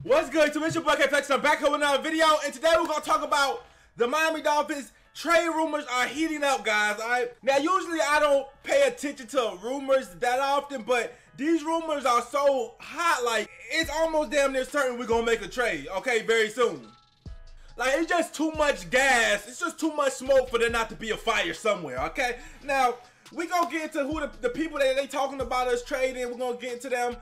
What's good? It's your boy K-Flex. I'm back with another video, and today we're gonna talk about the Miami Dolphins. Trade rumors are heating up, guys. Alright. Now, usually I don't pay attention to rumors that often, but these rumors are so hot, like it's almost damn near certain we're gonna make a trade, okay, very soon. Like, it's just too much gas. It's just too much smoke for there not to be a fire somewhere, okay? Now, we gonna get into who the people that they talking about us trading. We're gonna get into them,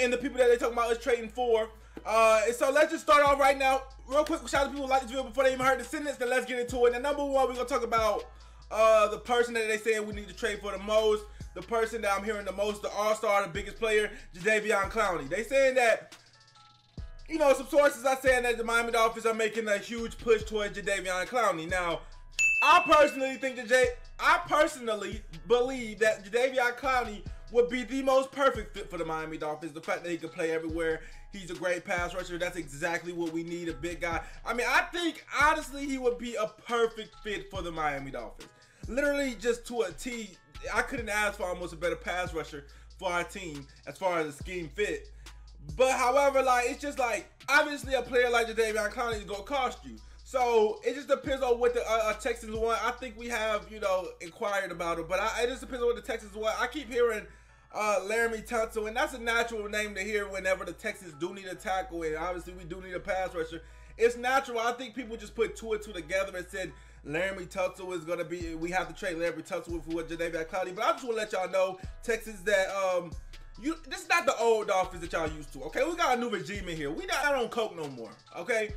and the people that they talking about us trading for. And so let's just start off right now. Real quick, shout out to people who like this video before they even heard the sentence. Then let's get into it. And number one, we're gonna talk about the person that they saying we need to trade for the most. The person that I'm hearing the most, the all-star, the biggest player, Jadeveon Clowney. They saying that, you know, some sources are saying that the Miami Dolphins are making a huge push towards Jadeveon Clowney. Now, I personally believe that Jadeveon Clowney would be the most perfect fit for the Miami Dolphins. The fact that he can play everywhere, he's a great pass rusher. That's exactly what we need, a big guy. I mean, I think, honestly, he would be a perfect fit for the Miami Dolphins. Literally, just to a T, I couldn't ask for almost a better pass rusher for our team as far as the scheme fit. But, however, like, it's just like, obviously, a player like Jadeveon Clowney is going to cost you. So, it just depends on what the Texans want. I think we have, you know, inquired about it. But it just depends on what the Texans want. I keep hearing Laremy tunsil, and that's a natural name to hear whenever the Texans do need a tackle, and obviously we do need a pass rusher. It's natural. I think people just put two and two together and said Laremy tunsil is going to be, we have to trade Laremy tunsil for Jadeveon Clowney. But I just want to let y'all know, Texans, that this is not the old Dolphins that y'all used to, okay? We got a new regime in here. We not on coke no more, okay?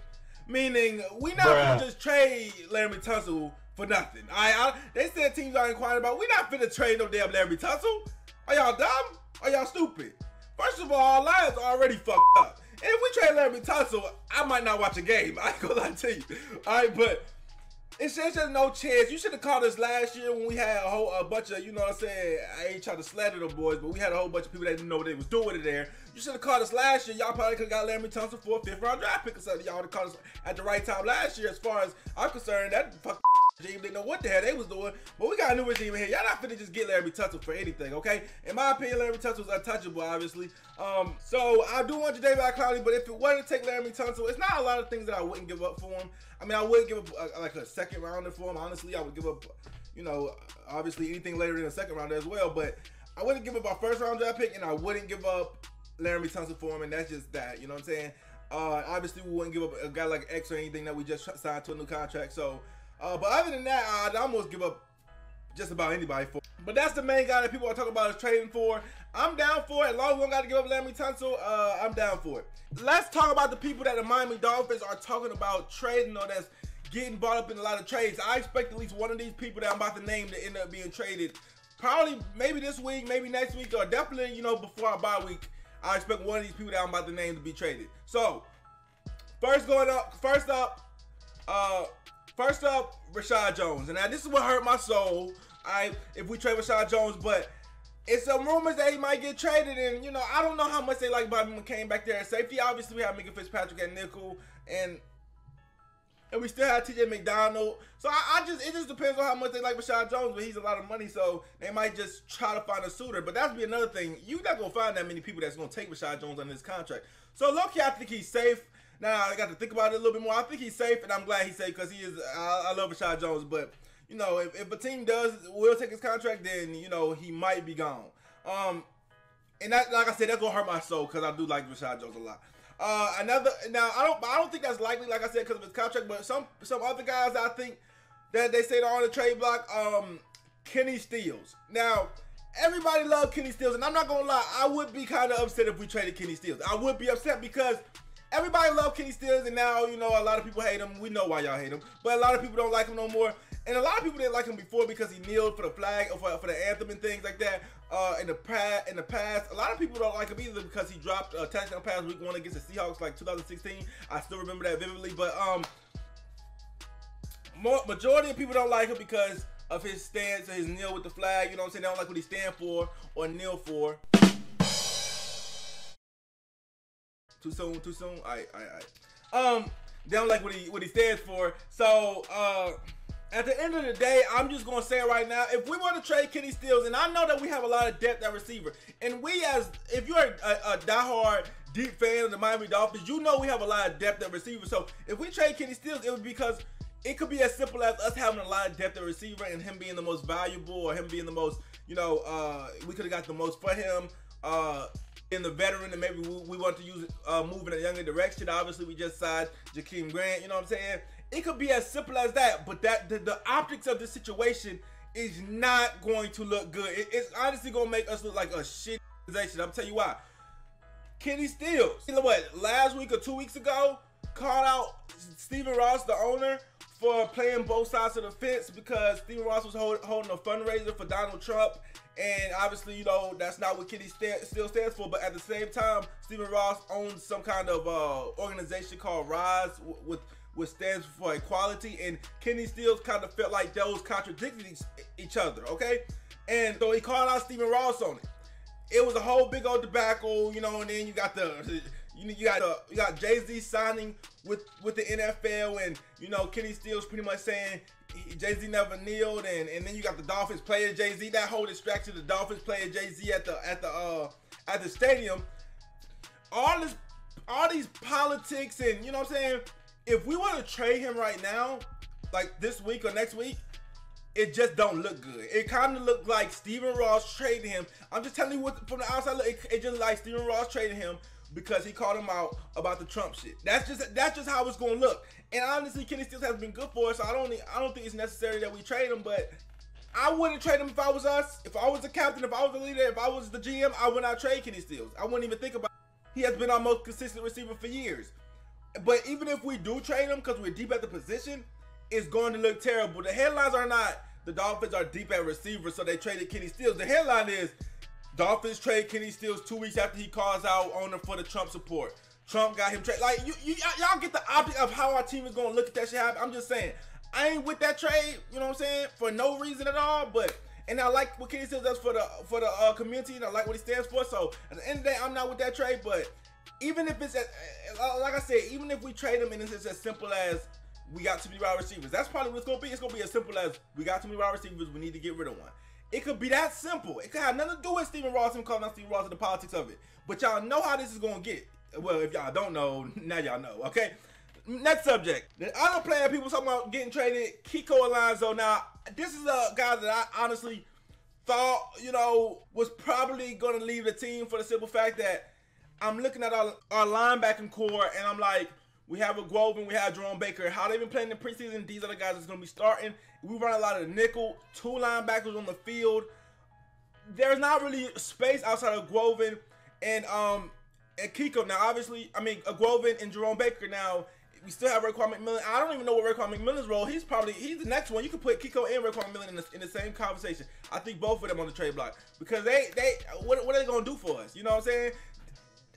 Meaning, we not going to just trade Laremy tunsil for nothing. They said teams are inquiring about, we not finna trade no damn Laremy tunsil. Are y'all dumb? Are y'all stupid? First of all, our lives are already fucked up. And if we trade Laremy tunsil, I might not watch a game. I ain't gonna lie to you. Alright, but it's just no chance. You should have called us last year when we had a bunch of, you know what I'm saying, I ain't trying to slander them boys, but we had a whole bunch of people that didn't know what they was doing there. You should have called us last year. Y'all probably could have got Laremy tunsil for a 5th round draft pick or something. Y'all would have called us at the right time last year. As far as I'm concerned, that fucking regime didn't know what the hell they was doing, but we got a new regime in here. Y'all not finna just get Laremy tunsil for anything, okay? In my opinion, Laremy tunsil is untouchable, obviously. So I do want Jadeveon Clowney, but if it wasn't to take Laremy tunsil, it's not a lot of things that I wouldn't give up for him. I mean, I would give up like a 2nd rounder for him. Honestly, I would give up, you know, obviously anything later than a 2nd rounder as well, but I wouldn't give up our 1st round draft pick, and I wouldn't give up Laremy tunsil for him, and that's just that, you know what I'm saying? Obviously, we wouldn't give up a guy like X or anything that we just signed to a new contract, so but other than that, I'd almost give up just about anybody for. But that's the main guy that people are talking about is trading for. I'm down for it. As long as we don't got to give up Laremy tunsil, I'm down for it. Let's talk about the people that the Miami Dolphins are talking about trading, or that's getting brought up in a lot of trades. I expect at least one of these people that I'm about to name to end up being traded. Probably, maybe this week, maybe next week, or definitely, you know, before our bye week. I expect one of these people that I'm about to name to be traded. So, first up, Rashad Jones. And now this is what hurt my soul, if we trade Rashad Jones, but it's some rumors that he might get traded, and, you know, I don't know how much they like Bobby McCain back there at safety. Obviously, we have Minka Fitzpatrick at nickel, and we still have TJ McDonald. So it just depends on how much they like Rashad Jones, but he's a lot of money, so they might just try to find a suitor. But that's be another thing. You're not going to find that many people that's going to take Rashad Jones on this contract. So, low-key, I think he's safe. Now, I got to think about it a little bit more. I think he's safe, and I'm glad he's safe because he is. I love Rashad Jones, but, you know, if a team will take his contract, then, you know, he might be gone. And that, like I said, that's gonna hurt my soul because I do like Rashad Jones a lot. Now I don't think that's likely, like I said, because of his contract, but some other guys I think that they say they're on the trade block. Kenny Stills. Now, everybody loves Kenny Stills, and I'm not gonna lie, I would be kind of upset if we traded Kenny Stills. I would be upset because everybody loves Kenny Stills, and now, you know, a lot of people hate him. We know why y'all hate him, but a lot of people don't like him no more. And a lot of people didn't like him before because he kneeled for the flag or for the anthem and things like that. In the past, a lot of people don't like him either because he dropped a touchdown pass week 1 against the Seahawks, like 2016. I still remember that vividly. But majority of people don't like him because of his stance or his kneel with the flag. You know what I'm saying? They don't like what he stand for or kneel for. Too soon. They don't like what he stands for. So at the end of the day, I'm just gonna say right now, if we want to trade Kenny Stills, and I know that we have a lot of depth at receiver, and if you're a diehard deep fan of the Miami Dolphins, you know we have a lot of depth at receiver. So if we trade Kenny Stills, it would be because it could be as simple as us having a lot of depth at receiver and him being the most valuable, or him being the most, we could have got the most for him in the veteran, and maybe we want to use move in a younger direction. Obviously, we just signed Jakeem Grant, you know what I'm saying? It could be as simple as that, but the optics of the situation is not going to look good. It's honestly going to make us look like a shit organization. I'm telling you why. Kenny Stills, you know what, last week or 2 weeks ago, called out Stephen Ross, the owner, for playing both sides of the fence because Stephen Ross was holding a fundraiser for Donald Trump. And obviously, that's not what Kenny Stills stands for. But at the same time, Stephen Ross owns some kind of organization called Rise, which stands for equality. And Kenny Stills kind of felt like those contradicted each other, okay? And so he called out Stephen Ross on it. It was a whole big old debacle, and then you got you got Jay-Z signing with the NFL, and Kenny Stills pretty much saying Jay-Z never kneeled, and then you got the Dolphins playing Jay-Z. That whole distraction, the Dolphins playing Jay-Z at the stadium. All these politics, and you know what I'm saying. If we want to trade him right now, like this week or next week, it just don't look good. It kind of looked like Stephen Ross traded him. I'm just telling you what from the outside look. It just like Stephen Ross traded him because he called him out about the Trump shit. That's just how it's gonna look. And honestly, Kenny Stills has been good for us. So I don't think it's necessary that we trade him. But I wouldn't trade him if I was us. If I was the captain, if I was the leader, if I was the GM, I would not trade Kenny Stills. I wouldn't even think about it. He has been our most consistent receiver for years. But even if we do trade him because we're deep at the position, it's going to look terrible. The headlines are not the Dolphins are deep at receiver, so they traded Kenny Stills. The headline is Dolphins trade Kenny Stills 2 weeks after he calls out owner for the Trump support. Trump got him traded. Like, y'all get the optic of how our team is going to look at that shit happen. I'm just saying, I ain't with that trade, you know what I'm saying, for no reason at all. And I like what Kenny Stills does for the community, and I like what he stands for. So at the end of the day, I'm not with that trade. But even if it's, like I said, even if we trade him and it's as simple as we got too many wide receivers, that's probably what it's going to be. It's going to be as simple as we got too many wide receivers, we need to get rid of one. It could be that simple. It could have nothing to do with Stephen Ross and calling out Stephen Ross and the politics of it. But y'all know how this is going to get. Well, if y'all don't know, now y'all know, okay? Next subject. The other player people talking about getting traded, Kiko Alonso. Now, this is a guy that I honestly thought, was probably going to leave the team for the simple fact that I'm looking at our linebacking core, and I'm like, we have a Groven, we have Jerome Baker. How they've been playing in the preseason, these are the guys that's going to be starting. We run a lot of nickel, 2 linebackers on the field. There's not really space outside of Groven and Kiko. Now, obviously, Groven and Jerome Baker. Now, we still have Raekwon McMillan. I don't even know what Raekwon McMillan's role. He's the next one. You can put Kiko and Raekwon McMillan in the same conversation. I think both of them on the trade block because what are they going to do for us? You know what I'm saying?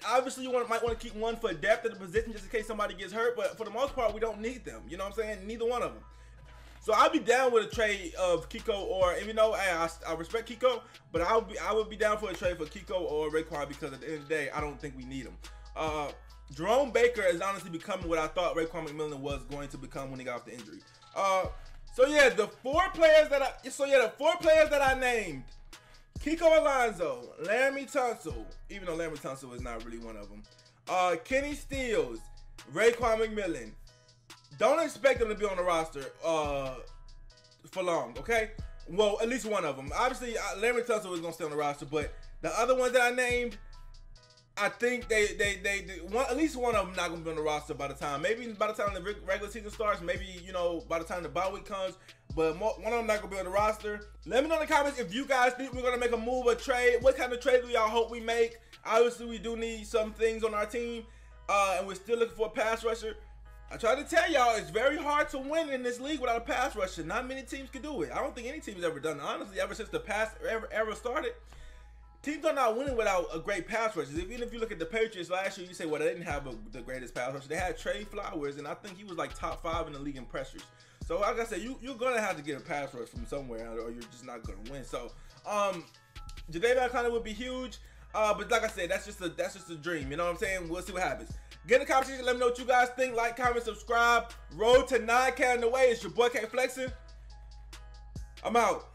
Obviously, you might want to keep one for depth at the position just in case somebody gets hurt, but for the most part, we don't need them. You know what I'm saying? Neither one of them. So I'd be down with a trade of Kiko, or even though I respect Kiko, but I would be down for a trade for Kiko or Raekwon because at the end of the day, I don't think we need them. Jerome Baker is honestly becoming what I thought Raekwon McMillan was going to become when he got off the injury. The 4 players that I named. Kiko Alonso, Laremy tunsil, even though Laremy tunsil is not really one of them. Kenny Stills, Raekwon McMillan. Don't expect them to be on the roster for long, okay? Well, at least one of them. Obviously, Laremy tunsil is going to stay on the roster, but the other ones that I named, I think at least one of them not going to be on the roster by the time. Maybe by the time the regular season starts, maybe, by the time the bye week comes. But one of them not going to be on the roster. Let me know in the comments if you guys think we're going to make a move or trade. What kind of trade do y'all hope we make? Obviously, we do need some things on our team. And we're still looking for a pass rusher. I try to tell y'all, it's very hard to win in this league without a pass rusher. Not many teams can do it. I don't think any team has ever done it. Honestly, ever since the pass ever started, teams are not winning without a great pass rusher. Even if you look at the Patriots last year, you say, well, they didn't have the greatest pass rusher. They had Trey Flowers, and I think he was like top 5 in the league in pressures. So like I said, you're gonna have to get a pass rush from somewhere, or you're just not gonna win. So, Jadeveon Clowney would be huge, but like I said, that's just a dream. You know what I'm saying? We'll see what happens. Get in the comment section. Let me know what you guys think. Like, comment, subscribe. Road to 9K on the way. It's your boy K Flexing. I'm out.